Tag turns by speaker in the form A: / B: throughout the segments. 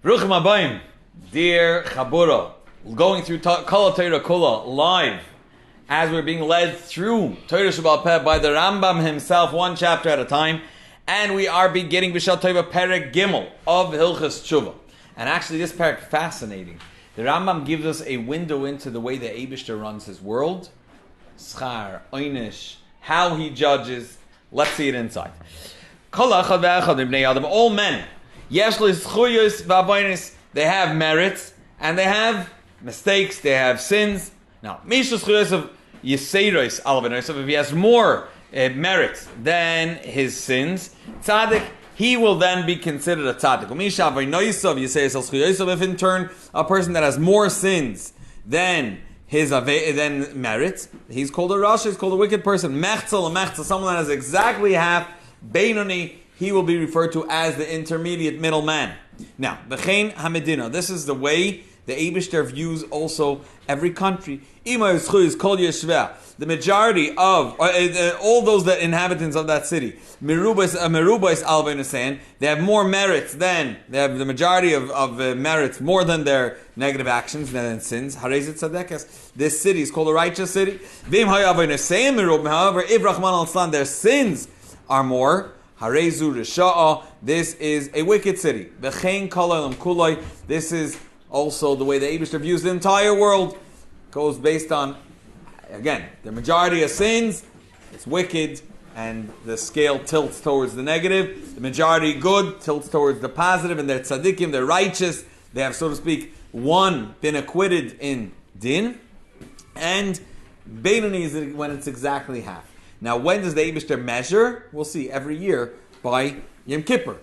A: Ruchim Abayim, dear Chabura, going through Kol Torah Kula live as we're being led through Torah Sheba'al Peh by the Rambam himself, one chapter at a time, and we are beginning Teshuva Perek Gimel of Hilchos Teshuva. And actually, this perek fascinating. The Rambam gives us a window into the way the Eibishter runs his world, schar, einish, how he judges. Let's see it inside. All men. They have merits and they have mistakes, they have sins. Now, if he has more merits than his sins, tzaddik, he will then be considered a tzaddik. If in turn a person that has more sins than his merits, he's called a rasha, he's called a wicked person. Mechzel, someone that has exactly half. Beinoni, he will be referred to as the intermediate middleman. Now, B'chein HaMedina, this is the way the Eibishter views also every country. The majority of all those that inhabitants of that city, they have more merits than, they have the majority of merits more than their negative actions than sins. This city is called a righteous city. However, if Rahman al-Islam, their sins are more, Harezu Risha'a, this is a wicked city. V'chein kol olam kuloi, this is also the way the Eibishter views the entire world. Goes based on, again, the majority of sins, it's wicked, and the scale tilts towards the negative. The majority good tilts towards the positive, and they're tzaddikim, they're righteous. They have, so to speak, one been acquitted in din, and Beinoni is when it's exactly half. Now, when does the Eibishter measure? We'll see every year by Yom Kippur.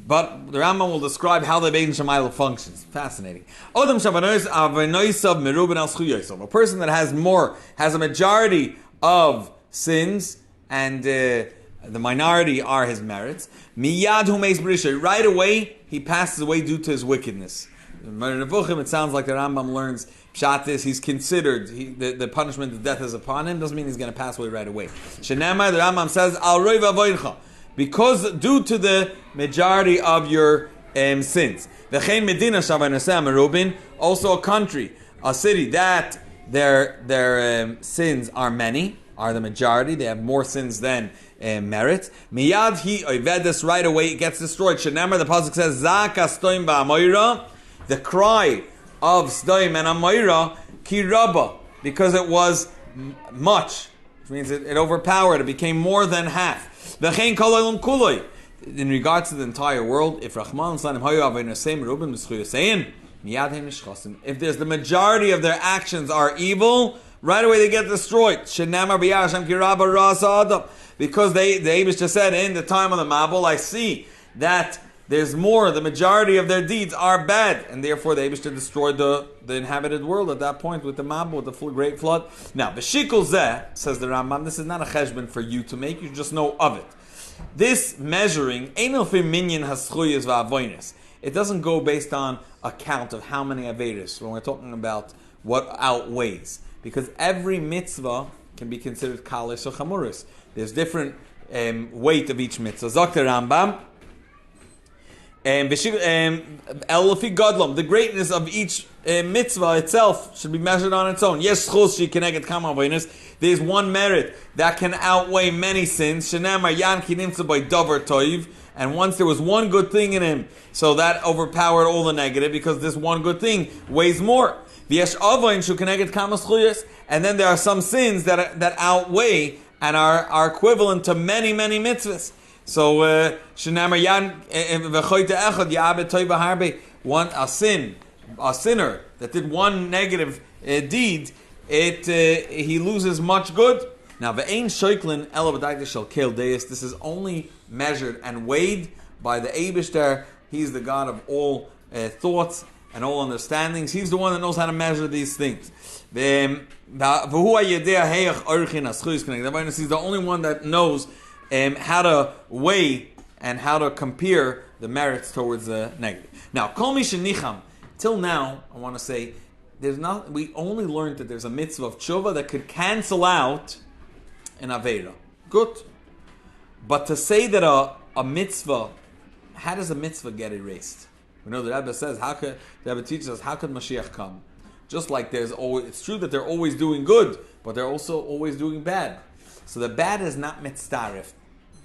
A: But the Rambam will describe how the Bein Shemayla functions. Fascinating. A person that has more, has a majority of sins, and the minority are his merits. Right away, he passes away due to his wickedness. In Nevuchim, it sounds like the Rambam learns Pshat is he's considered, the punishment of death is upon him, doesn't mean he's going to pass away right away. Shenamar, the Rambam says, Al Roi Vavoincha, because due to the majority of your sins. V'chein Medina Shavanaseh Merubin, also a country, a city that their sins are many, are the majority, they have more sins than merit. Miyad hi oivedes, right away it gets destroyed. Shenamar, the pasuk says, Zaka stoim ba'amoira, the cry of Sdoim and Amoira, Ki Rabba, because it was much, which means it overpowered, it became more than half. V'chein kol olam kuloi, in regards to the entire world, if Rahman Sanim Hayu Aveinasem Rubin M'schuyaseyim, Miyad Hem Nishchasim, if there's the majority of their actions are evil, right away they get destroyed. Shenamar B'yar Hashem Ki Rabba Rasa Adam, because the Eibishter said in the time of the Mabul, I see that there's more, the majority of their deeds are bad, and therefore the Eibishter destroyed the inhabited world at that point with the Mabul, with the full great flood. Now, B'shikul Zeh, says the Rambam, this is not a cheshbon for you to make, you just know of it. This measuring, it doesn't go based on a count of how many Averis, when we're talking about what outweighs. Because every mitzvah can be considered kalis or chamuris. There's different weight of each mitzvah. Zok the Rambam, the greatness of each mitzvah itself should be measured on its own. Yes, there's one merit that can outweigh many sins. And once there was one good thing in him, so that overpowered all the negative, because this one good thing weighs more. And then there are some sins that outweigh and are equivalent to many, many mitzvahs. So, a sinner that did one negative deed, he loses much good. Now, this is only measured and weighed by the Eibishter. He's the God of all thoughts and all understandings. He's the one that knows how to measure these things. He's the only one that knows how to weigh and how to compare the merits towards the negative. Now, kol mi shenicham, till now, I want to say, we only learned that there's a mitzvah of tshuva that could cancel out an aveira. Good. But to say that a mitzvah, how does a mitzvah get erased? We know the Rebbe says, the Rebbe teaches us, how could Mashiach come? Just like it's true that they're always doing good, but they're also always doing bad. So the bad is not mitzdarif,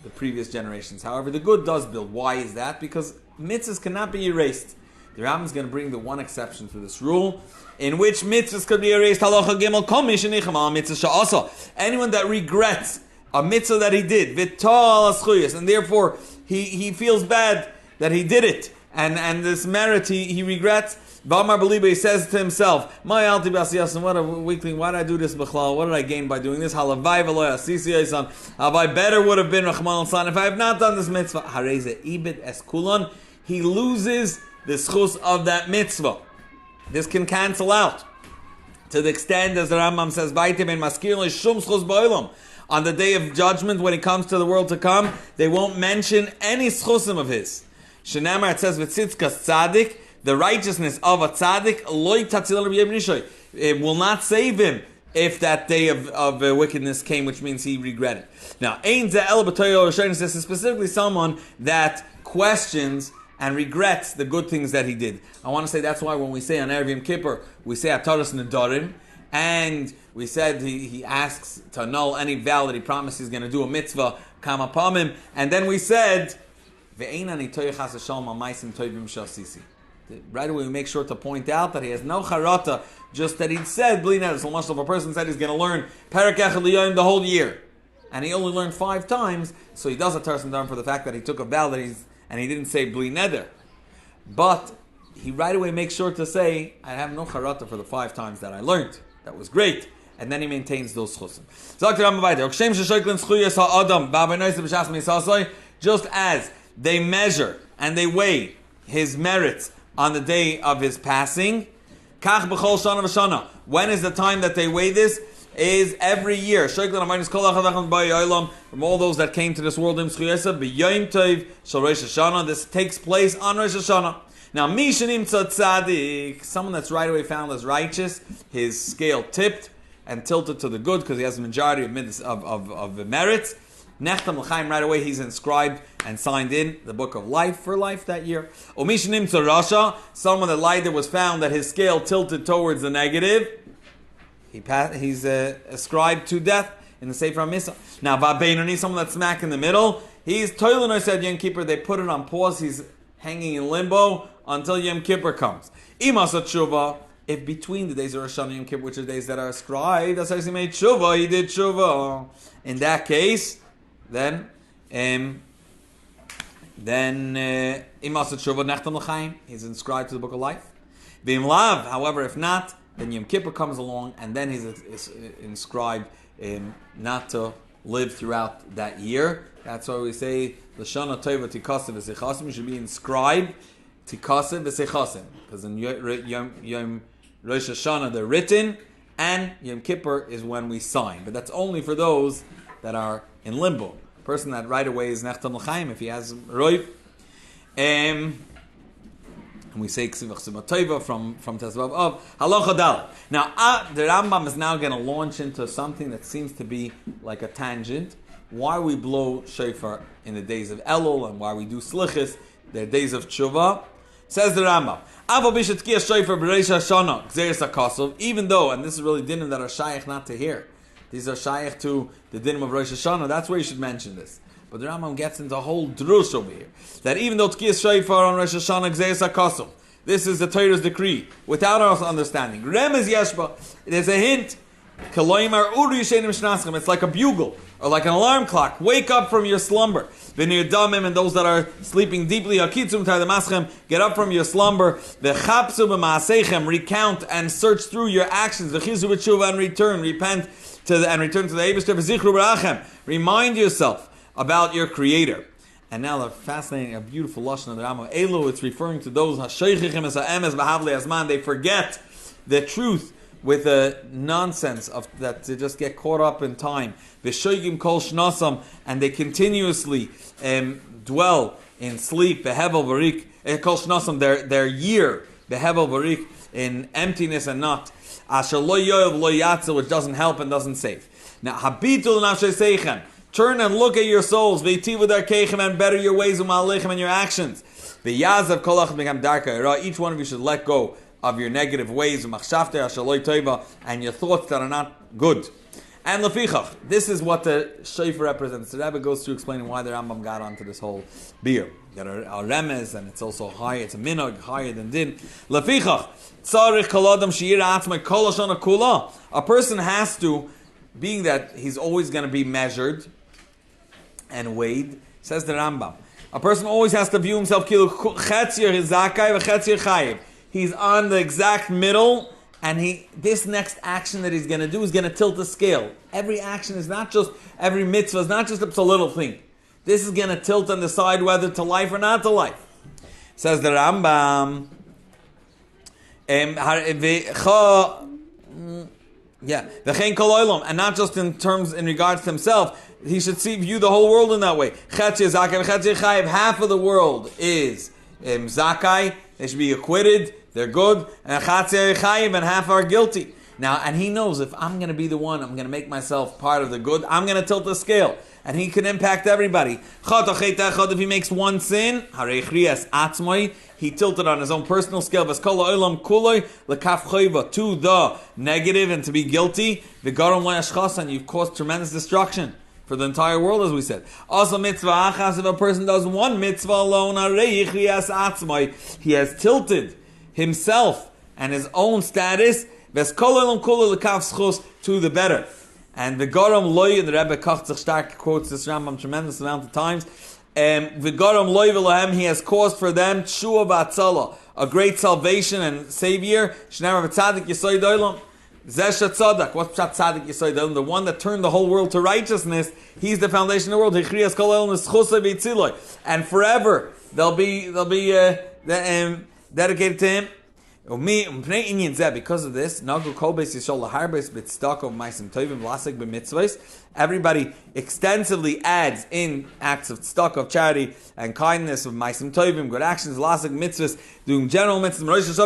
A: the previous generations. However, the good does build. Why is that? Because mitzvahs cannot be erased. The Rambam is going to bring the one exception to this rule, in which mitzvahs could be erased. Halacha gimel kol mishenicham al mitzvah sha'asa. Anyone that regrets a mitzvah that he did, vital aschuyas, and therefore he feels bad that he did it, and this merit he regrets. Bamar Beliba, he says to himself, "My alti b'asiyasim, what a weakling! Why did I do this? B'chlal? What did I gain by doing this? Halavai v'loy asisi. How I better would have been Rachman al-San if I have not done this mitzvah. Hareze ibid eskulon. He loses the schus of that mitzvah. This can cancel out to the extent, as the Rambam says, "Baitim en maskir shum schus ba'olam." On the day of judgment, when he comes to the world to come, they won't mention any schusim of his. Shenamar, it says, "V'tzitzkas tzaddik." The righteousness of a tzaddik, it will not save him if that day of wickedness came, which means he regretted. Now, this is specifically someone that questions and regrets the good things that he did. I want to say that's why when we say on Erev Yom Kippur, we say Ataras Nedarim, and we said he asks to annul any vow that he promised he's going to do a mitzvah, Kama Pamim, and then we said, right away we make sure to point out that he has no charata, just that he said, so much of a person said he's going to learn Perek Echad L'Yom the whole year, and he only learned 5 times, so he does a Taras Nedarim for the fact that he took a vow and he didn't say Bli Neder. But he right away makes sure to say, I have no charata for the 5 times that I learned. That was great. And then he maintains those chusim. Just as they measure and they weigh his merits on the day of his passing, when is the time that they weigh this? Is every year. From all those that came to this world, this takes place on Rosh Hashanah. Now, someone that's right away found as righteous, his scale tipped and tilted to the good because he has a majority of merits. Nechtam l'chaim, right away he's inscribed and signed in the book of life for life that year. Omishanim tzarasha, someone that lied, that was found that his scale tilted towards the negative, he's ascribed to death in the Sefer HaMisah. Now, va'beinoni, someone that's smack in the middle, he's toilen said Yom Kippur, they put it on pause, he's hanging in limbo until Yom Kippur comes. Imasa tshuva, if between the days of Rosh Hashanah and Yom Kippur, which are days that are ascribed, that's how he made tshuva, he did tshuva. In that case, then imasa tshuva nechtam l'chaim, he's inscribed to the book of life. V'im lav, however, if not, then Yom Kippur comes along, and then he's inscribed not to live throughout that year. That's why we say l'shana tova tikasim v'sechasim. You should be inscribed tikasim v'sechasim, because in Yom Rosh Hashanah they're written, and Yom Kippur is when we sign. But that's only for those that are in limbo. A person that right away is nechtam l'chaim if he has roiv. And we say ksivach simatayva from Teshuva of halacha dal. Now the Rambam is now going to launch into something that seems to be like a tangent. Why we blow shofar in the days of Elul and why we do slichus, the days of tshuva. Says the Rambam, even though, and this is really dinim that are shaykh not to hear, these are shaykh to the dinim of Rosh Hashanah, that's where you should mention this. But the Rambam gets into a whole drush over here, that even though tkiyas shofar on Rosh Hashanah, gzeres hakosov, this is the Torah's decree, without our understanding. Remez yeshba, there's a hint, it's like a bugle, or like an alarm clock. Wake up from your slumber. And those that are sleeping deeply, get up from your slumber. Recount and search through your actions. And return. Repent and return to the Eibishter. Remind yourself about your Creator. And now the fascinating, a beautiful lashon of the Rambam. Elu, it's referring to those they forget the truth with the nonsense of that, to just get caught up in time. V'shoigim kol shnasam, and they continuously dwell in sleep. Behevel varik kol shnasam, their year. Behevel varik, in emptiness and not. Asher lo yoav lo yatzel, which doesn't help and doesn't save. Now habitul nafshay seichem, turn and look at your souls. V'yitiv darkeichem, and better your ways u'ma'alechem, and your actions. V'yazav kolach begam darka. Each one of you should let go of your negative ways, and your thoughts that are not good. And lefichach, this is what the shofar represents. The Rebbe goes through explaining why the Rambam got onto this whole beer. You got a remez, and it's also high. It's a minog, higher than din. Lefichach, tzarich kol adam she'yira atzmai kol hashana kula. A person has to, being that he's always going to be measured and weighed, says the Rambam. A person always has to view himself kilu chetzir zakai v'chetzir chayiv. He's on the exact middle, and this next action that he's going to do is going to tilt the scale. Every action is not just, every mitzvah is not just a little thing. This is going to tilt and decide whether to life or not to life. Says the Rambam, and not just in regards to himself, he should view the whole world in that way. Half of the world is zakai, they should be acquitted, they're good, and half are guilty. Now, and he knows if I'm going to be the one, I'm going to make myself part of the good, I'm going to tilt the scale. And he can impact everybody. If he makes one sin, he tilted on his own personal scale to the negative and to be guilty. And you've caused tremendous destruction for the entire world, as we said. Also, mitzvah achas, if a person does one mitzvah alone, he has tilted himself and his own status to the better. And the Goram Loy, the Rebbe Koch stark quotes this Rambam tremendous amount of times. The Goram Loy v'lahem, he has caused for them Tshuva v'atzala, a great salvation and savior. Shnei v'tzadik yisoy doilam. Zesha tzadak. What's pshat tzadik yisoy doilam? The one that turned the whole world to righteousness. He's the foundation of the world. Hichriyas kol elam eschusay v'yitziloi. And forever they'll be dedicated to him. Because of this, everybody extensively adds in acts of tzedakah, of charity and kindness, of maisim tovim, good actions, lasik mitzvahs, doing general mitzvahs.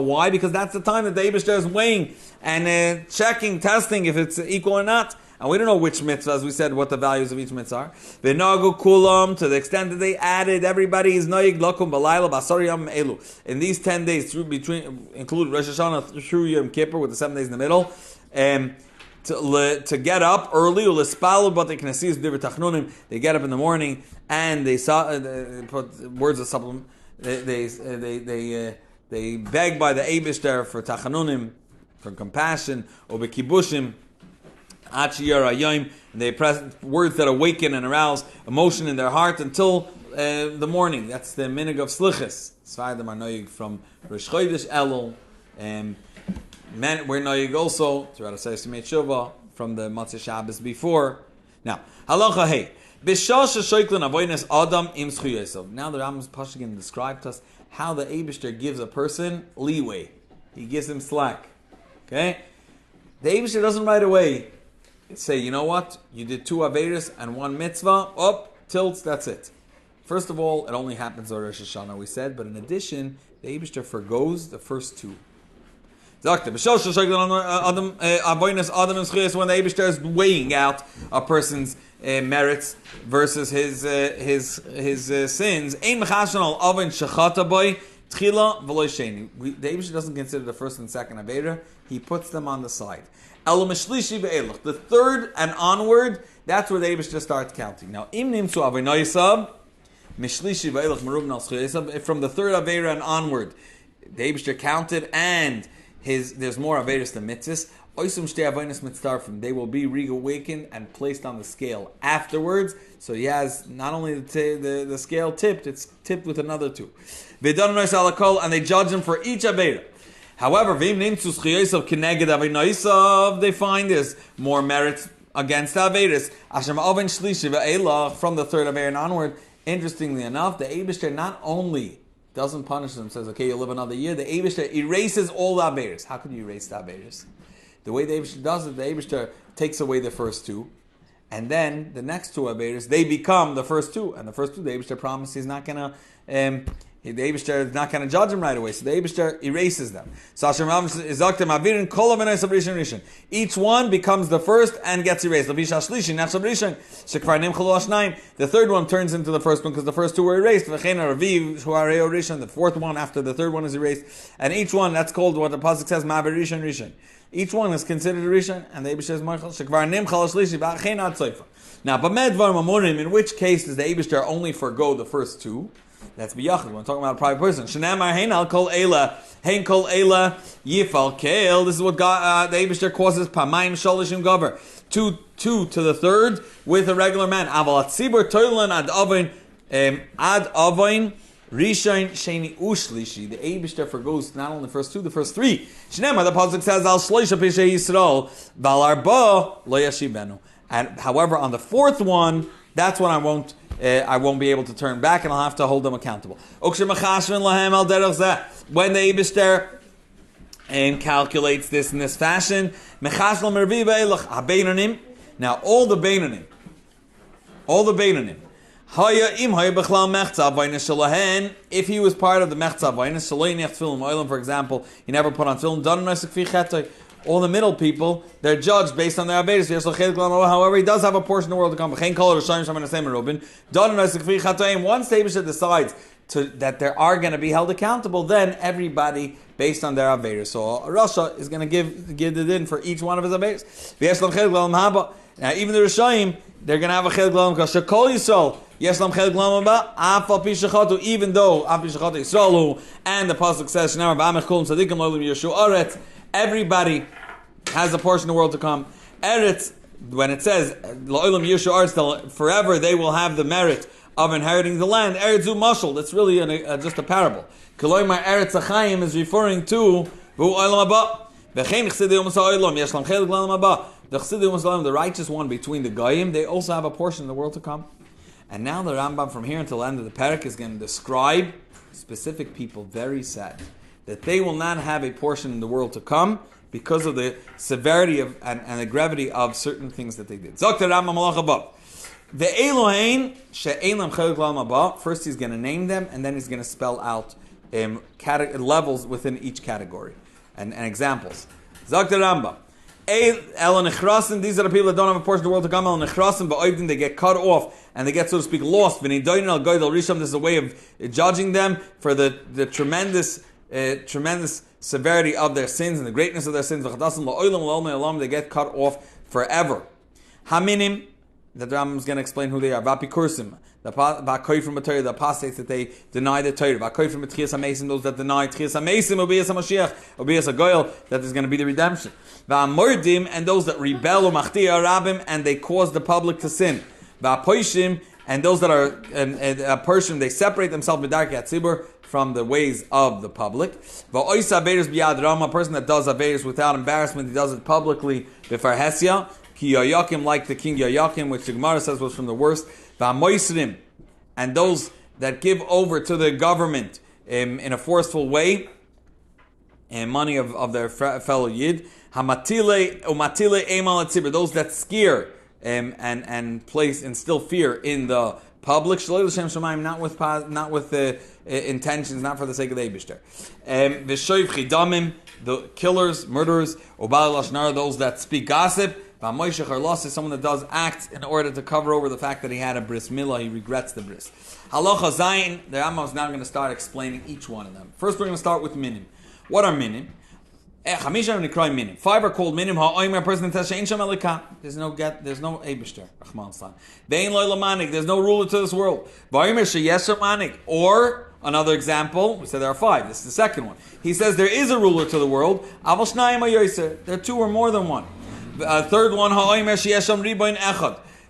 A: Why? Because that's the time that the Eibishter is weighing and checking, testing if it's equal or not. And we don't know which mitzvah, as we said, what the values of each mitzvah are. V'nagu kulam, to the extent that they added, everybody is noyig lakum b'layla b'asar yam elu. In these 10 days, include Rosh Hashanah through Yom Kippur, with the 7 days in the middle, to get up early, but they can see they get up in the morning and they put words of supplement. They beg by the Eibishter for tachanunim, for compassion, or bekibushim. And they press words that awaken and arouse emotion in their heart until the morning. That's the minig of slichus. Svardim are noyig from Rosh Chodesh Elul. We're noyig also throughout the Seis Yemei Tshuva from the Matzah Shabbos before. Now, halacha hey. Now the Rambam's Pashigin described to us how the Eibishter gives a person leeway. He gives him slack. Okay? The Eibishter doesn't right away say, you know what? You did 2 Averis and 1 mitzvah. Up, tilts, that's it. First of all, it only happens on Rosh Hashanah, we said, but in addition, the Eibishter forgoes the first 2. When the Eibishter is weighing out a person's merits versus his sins, the Eibishter doesn't consider the first and second Aveira. He puts them on the side. The third and onward, that's where the Eibishter starts counting. Now, from the third Aveira and onward, the Eibishter counted, and there's more Aveiras than mitzvahs. They will be reawakened and placed on the scale afterwards. So he has not only the scale tipped, it's tipped with another 2. And they judge him for each Aveira. However, they find there's more merit against the Aveiris. From the third Aveira and onward, interestingly enough, the Eibishter not only doesn't punish them, says, okay, you'll live another year, the Eibishter erases all the Aveiris. How could you erase the Aveiris? The way the Eibishter does it, the Eibishter takes away the first 2, and then the next 2 Aveiris, they become the first 2. And the first 2, the Eibishter promises he's not going to The Eibishter is not going to judge him right away, so the Eibishter erases them. So Hashem is Zaktim Avirin Kol Avinai Sabrishan Rishon. Each one becomes the first and gets erased. The third one turns into the first one because the first two were erased. The fourth one after the third one is erased. And each one, that's called what the Pasuk says, Ma'aber Rishon Rishon. Each one is considered a Rishon, and the Eibishter is Michael. Now, in which case does the Eibishter only forgo the first two? That's biyachid. We're talking about a private person. Shenamar heinal kol eila, hein kol eila yifal keil. This is what God, the Eibishter causes pamayim sholishim gover. Two to the third with a regular man. Aval atzibur toilan ad avain rishon sheni ushlishi. The Eibishter forgoes not only the first two, the first three. Shenamar, the pasuk says al shloisha pishay Yisrael val arba lo yashibenu. And however, on the fourth one, that's when I won't be able to turn back, and I'll have to hold them accountable. When the Eibishter calculates this in this fashion, now all the Beinonim, if he was part of the Mechzav, for example, he never put on film, all the middle people, they're judged based on their Averis. However, he does have a portion of the world to come. Once the Eibishter decides that they are going to be held accountable, then everybody based on their Averis. So Rasha is going to give the din for each one of his Averis. Now, even the Rishayim, they're going to have a Chel Glam because Shekol Yisrael, Yeslam Chel Glam Abba, Afal Pishachatu, even though Afal Pishachatu Yisraelu, and the Pasuk says, Shnamar Ba'amech Kulam Tzadikim Lolim Yeshu Aretz, everybody has a portion of the world to come. Eretz, when it says Lo'olam Yeshu Aretz, forever they will have the merit of inheriting the land. Eretz Zu Mashal, that's really just a parable. Koloimar Eretz Achayim is referring to Vu Olam Abba. V'chein Chsidei Umas Ha'olam Yeshlam Chelik L'Olam Abba. The Chsidei Umas Ha'olam, the righteous one between the Goyim, they also have a portion of the world to come. And now the Rambam from here until the end of the Perek is going to describe specific people, very sad, that they will not have a portion in the world to come because of the severity of and the gravity of certain things that they did. First he's going to name them, and then he's going to spell out levels within each category and examples. These are the people that don't have a portion of the world to come. They get cut off and they get, so to speak, lost. This is a way of judging them for the tremendous severity of their sins and the greatness of their sins. They get cut off forever. Haminim, the Rambam is going to explain who they are. Vapikursim, the apostates that they deny the Torah. Those that deny Tchias HaMesim, Obiyas HaMashiach, Obiyas HaGoyel, that is going to be the redemption. Va'amordim, and those that rebel, Umachtiya Rabim, and they cause the public to sin. Va'poishim, and those that are a person, they separate themselves B'darkei HaTzibur, from the ways of the public. Va'oisa Averis B'yad Rama, a person that does Averis without embarrassment, he does it publicly B'far Hesya, Ki Yoyakim, like the king Yoyakim, which the Gemara says was from the worst. Va'moisrim, and those that give over to the government in a forceful way, and money of their fellow Yid. Hamatile umatile emal atzibur, those that scare and place instill fear in the public. Shalei l'shem shamayim, not with the intentions, not for the sake of the Eibishter. V'shoiv chidamim, the killers, murderers. Ubal lashnar, those that speak gossip. V'amoishach arlos is someone that does acts in order to cover over the fact that he had a bris milah, he regrets the bris. Halacha zayin, the Rambam is now going to start explaining each one of them. First, we're going to start with minim. What are minim? Five are called minim. There's no Eibishter. There's no ruler to this world. Or another example, we said there are five. This is the second one. He says there is a ruler to the world. There are two or more than one. Third one,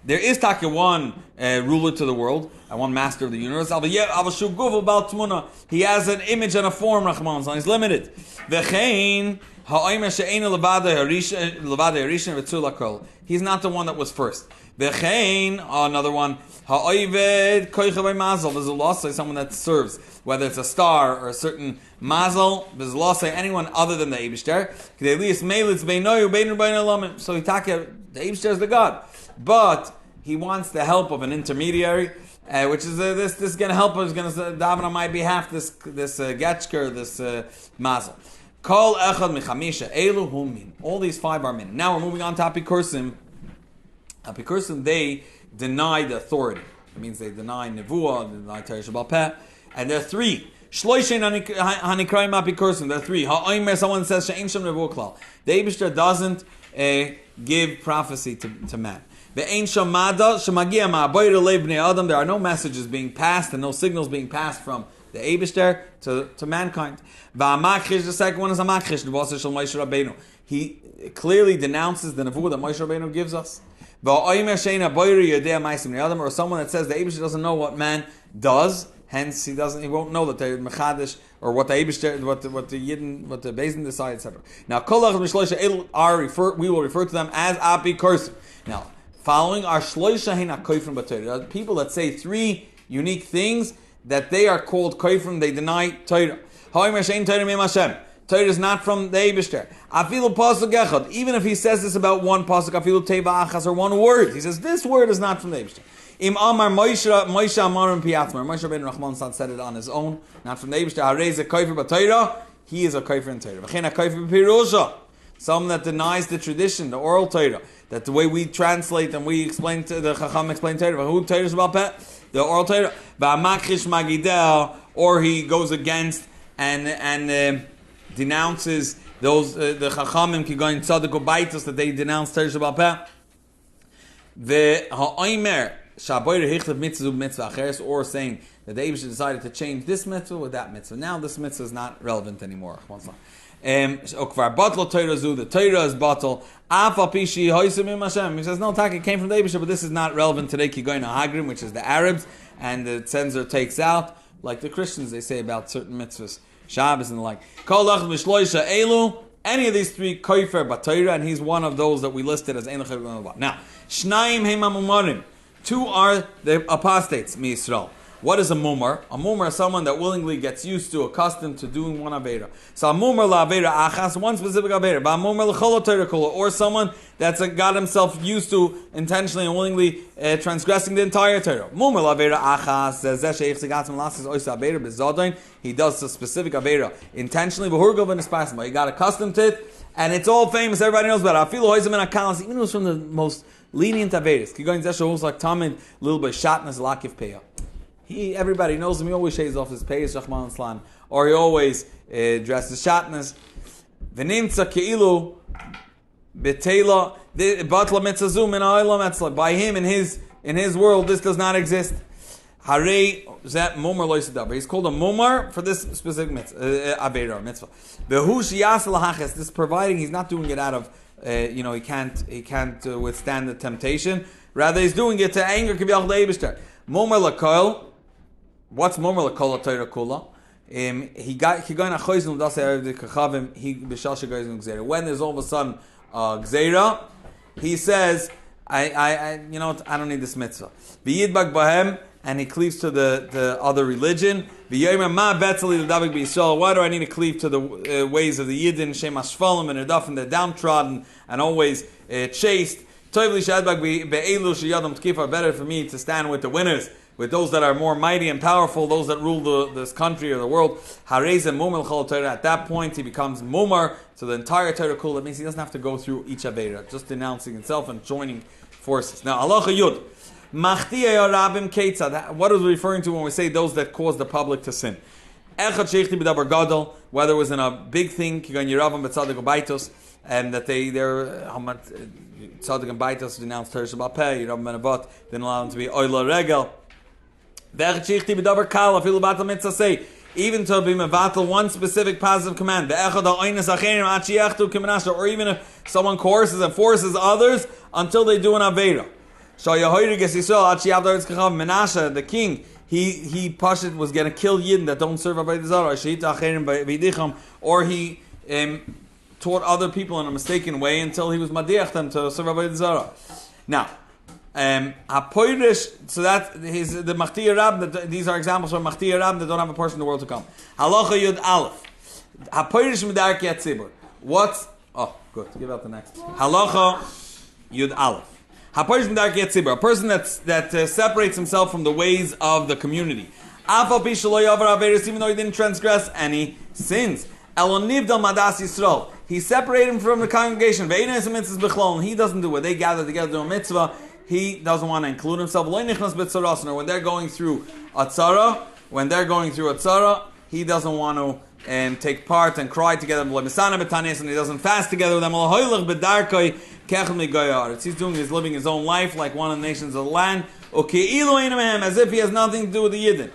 A: there is taka one ruler to the world and one master of the universe. He has an image and a form. He's limited. He's not the one that was first. Another one, someone that serves, whether it's a star or a certain mazel, anyone other than the Eibishter. So the Eibishter is the God, but he wants the help of an intermediary. which is this is going to help us, going to daven on my behalf, this getchker, this mazel. Kol echad michamisha elu hu min. All these 5 are min. Now we're moving on to Apikursim. Apikursim, they deny the authority. It means they deny nevuah, they deny Torah Shebal Peh, and there are 3. Shloishin hanikrayim Apikursim. There are 3. Ha'omer, someone says she'ein shem nevuah klal. The Eibishter doesn't give prophecy to man. There are no messages being passed and no signals being passed from the Eibishter to mankind. The second one is a makrish. He clearly denounces the nevuah that Moshe Rabbeinu gives us. Or someone that says the Eibishter doesn't know what man does, hence he won't know that they're mechadish or what the Eibishter, what the Yidden, what the Beis Din decide, etc. Now, we will refer to them as Apikursim. Now, following our shloisha hina koifrim b'Torah, people that say 3 unique things that they are called koifrim, they deny Torah. Torah is not from the Eibishter. Afilu pasuk echad. Even if he says this about one pasuk, afilu teva achas, or one word, he says this word is not from the Eibishter. Im amar Moshe amarim piatmer. Moshe Rabbeinu Rahman said it on his own, not from the Eibishter. Harei ze kofer b'Torah. He is a kofer in Torah. V'chein a kofer b'pirusha. Someone that denies the tradition, the oral Torah, that the way we translate and we explain to the Chacham explain Torah, who Torah is about pet, the oral Torah, v'amakrish magidel, or he goes against and denounces those the Chachamim kigoyin tzaddik ubaitos that they denounce Torah about pet. The ha'omer shaboyer hichtav mitzvah mitzvah acheres, or saying that the Eibush decided to change this mitzvah with that mitzvah. Now this mitzvah is not relevant anymore. The Torah is bottle. He says, no, Taki came from the Eibishter, but this is not relevant today. Kigoyin Hagrim, which is the Arabs, and the Tzenzor takes out, like the Christians, they say about certain mitzvahs, Shabbos and the like. Any of these 3 koifer b'Torah, and he's one of those that we listed as Ein L'Chayv. Now, Shnaim Heim 2 are the apostates, Mi-Yisrael. What is a mumar? A mumar is someone that willingly gets used to, accustomed to doing one avera. So a mumar la avera achas, one specific avera. But a mumar l'chol Torah kula, or someone that's got himself used to intentionally and willingly transgressing the entire Torah. Mumar la avera achas says zeh sheich lasis oisa avera bezadain. He does a specific avera intentionally, but hurgov and espasma. He got accustomed to it, and it's all famous. Everybody knows about it. Afilu hoizim and akalas, even if it was from the most lenient averas. Kigoyin zeh shehus like tamid little bit shatnas lakiv peya. Everybody knows him. He always shaves off his payas, Rahman Islam, or he always dresses shatnas. V'nimtza keilu betela batla mitzazum in ha'olam etzla. By him in his world, this does not exist. Harei zet mumar loisedaber. He's called a mumar for this specific mitzvah, avera mitzvah. Behu shiyas lahachas. This providing he's not doing it out of he can't withstand the temptation. Rather, he's doing it to anger kibiyach leibishter. Mumar lakoil. What's Momer L'Kol Torah Kula? He going a choizim l'das the kachavim. He b'shal shegoyim gzeira. When there's all of a sudden gzeira, he says, I don't need this mitzvah. V'yidbak bahem, and he cleaves to the other religion. V'yomer ma betzali l'davik b'Yisrael. Why do I need to cleave to the ways of the Yidden? Shem ashvalim and erdafim, they're downtrodden and always chaste. Toiv l'shadbak be'elu sheyadam tkif, better for me to stand with the winners, with those that are more mighty and powerful, those that rule this country or the world. At that point, he becomes mumar to the entire Torah Kula. That means he doesn't have to go through each Avera, just denouncing himself and joining forces. Now, Halacha Yud. What are we referring to when we say those that cause the public to sin? Whether it was in a big thing, and that they're Tzaddik and Baitos denounced Torah Shabbat Peh, Yirav Ben Abat didn't allow them to be Oyla Regel. Even to be mevatel one specific positive command, or even if someone coerces and forces others until they do an avera. Menashe, the king, he Pashit was going to kill Yidden that don't serve Avodah Zarah, or he taught other people in a mistaken way until he was madiach them to serve Avodah Zarah. Now, so that the Machti Rab, these are examples from Machti Rab that don't have a portion in the world to come. Halacha Yud Aleph. Hapoirish Medarki Atzibur. What's, good, give out the next. Halacha Yud Aleph. A person that separates himself from the ways of the community. Even though he didn't transgress any sins. He separated him from the congregation. He doesn't do it. They gather together to do a mitzvah. He doesn't want to include himself. Or when they're going through a tzara, he doesn't want to take part and cry together. And he doesn't fast together with them. He's living his own life like one of the nations of the land. As if he has nothing to do with the Yidden.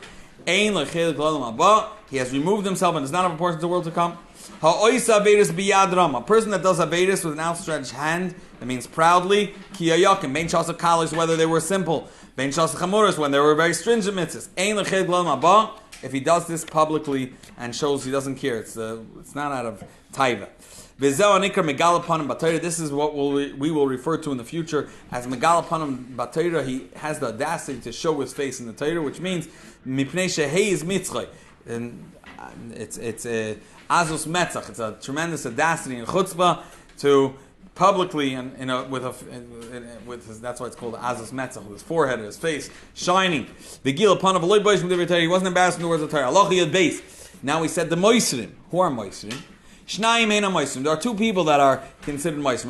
A: He has removed himself and does not have a portion of the world to come. A person that does Averis with an outstretched hand, that means proudly. Whether they were simple. When they were very stringent mitzvahs. If he does this publicly and shows he doesn't care, it's not out of taiva. This is what we will refer to in the future as Megalapanim Batayra. He has the audacity to show his face in the Torah, which means Mipnei Shehei is Mitzchay. And it's a Azus Metzach. It's a tremendous audacity and chutzpah to publicly with his, that's why it's called Azus Metzach, with his forehead and his face shining. The Gil upon of Aloy Boish with Torah. He wasn't embarrassed in the words of Torah. Allah Yad Beis. Now we said the Moisrim. Who are Moisrim? There are two people that are considered Moisrim.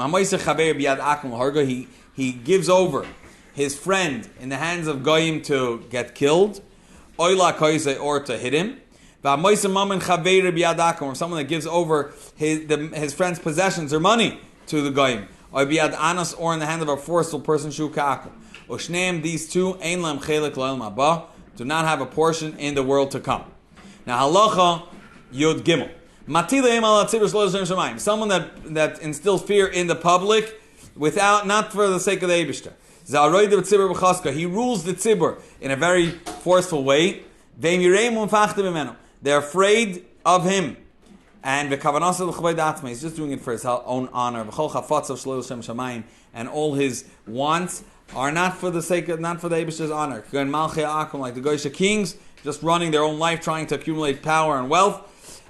A: He gives over his friend in the hands of Goyim to get killed, or to hit him. Or someone that gives over his friend's possessions or money to the Goyim, or in the hand of a forceful person. These two do not have a portion in the world to come. Now halacha Yud Gimel. Someone that instills fear in the public not for the sake of the Eibishter. He rules the tzibur in a very forceful way. They're afraid of him. And he's just doing it for his own honor. And all his wants are not for the Eibishter's honor. Like the Goyish kings, just running their own life, trying to accumulate power and wealth.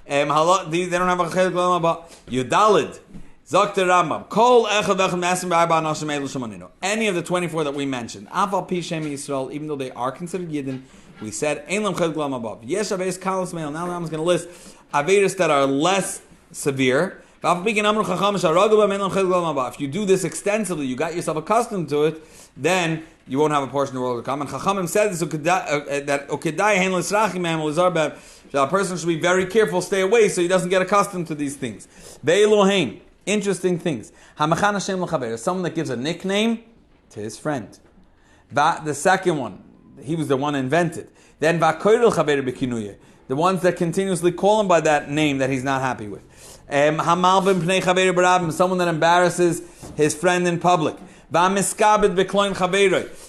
A: They don't have a chelik l'olam haba. Yudalid, Zakter Rambam, Kol echad v'echad me'asim b'arba anashim elu shemaninu. Any of the 24 that we mentioned, Afal Pi Shem Yisrael, even though they are considered Yidden, we said Ein lam chelik l'olam haba. Yesh aveis kalos meil. Now I'm going to list averis that are less severe. If you do this extensively, you got yourself accustomed to it, then you won't have a portion of the world to come. And Chachamim said this, that a person should be very careful, stay away, so he doesn't get accustomed to these things. Interesting things. Someone that gives a nickname to his friend. The second one, he was the one invented. Then the ones that continuously call him by that name that he's not happy with. Someone that embarrasses his friend in public.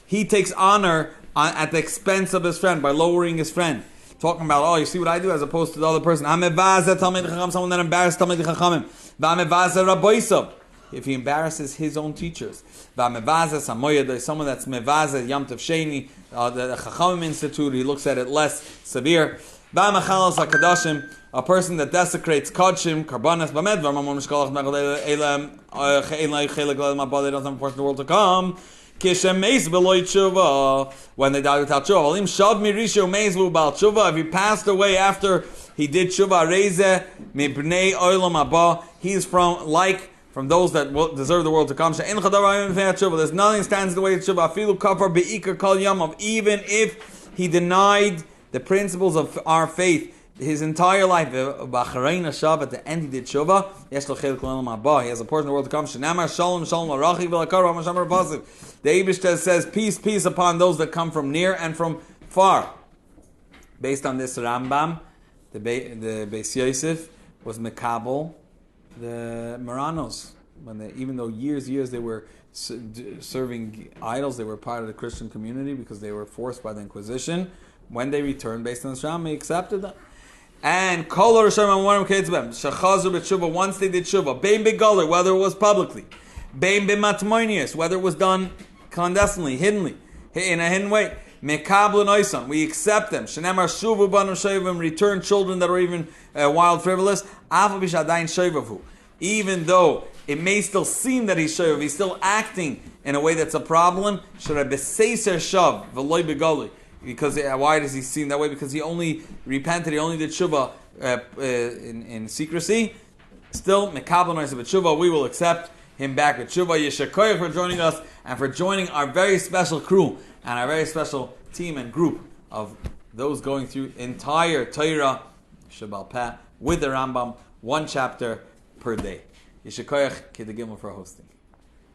A: He takes honor at the expense of his friend by lowering his friend. Talking about, you see what I do as opposed to the other person. Someone that embarrasses Talmid Chachamim. If he embarrasses his own teachers. Someone that's mevazeh Yom Tov Sheni, the Chachamim Institute, he looks at it less severe. A person that desecrates Kodshim, Karbanas, Bamed, they don't have a portion of the world to come. When they died without tshuva. If he passed away after he did tshuva, he's from those that deserve the world to come. There's nothing stands in the way of tshuva. Even if he denied the principles of our faith his entire life, at the end he did tshuva, he has a portion of the world to come. The Eibishter says, peace, peace upon those that come from near and from far. Based on this Rambam, the Beis Yosef was Mekabel, the Maranos. Even though years they were serving idols, they were part of the Christian community because they were forced by the Inquisition. When they returned, based on this Rambam, he accepted them. And once they did tshuva, bein begaler, whether it was publicly, bein b'matmoinius, whether it was done clandestinely, hiddenly, in a hidden way, mekabel noisan, we accept them. Shenemar shuvu banu shevim, return children that are even wild, frivolous. Afa b'shadayin shevavu. even though it may still seem that he's shoyv, he's still acting in a way that's a problem. Because why does he seem that way? Because he only repented, he only did tshuva in secrecy. Still, mekabel noise of tshuva, we will accept him back with tshuva. Yeshakoyach for joining us and for joining our very special crew and our very special team and group of those going through entire Torah Shabbal Peh with the Rambam, one chapter per day. Yeshakoyach Kid the Gimel for hosting.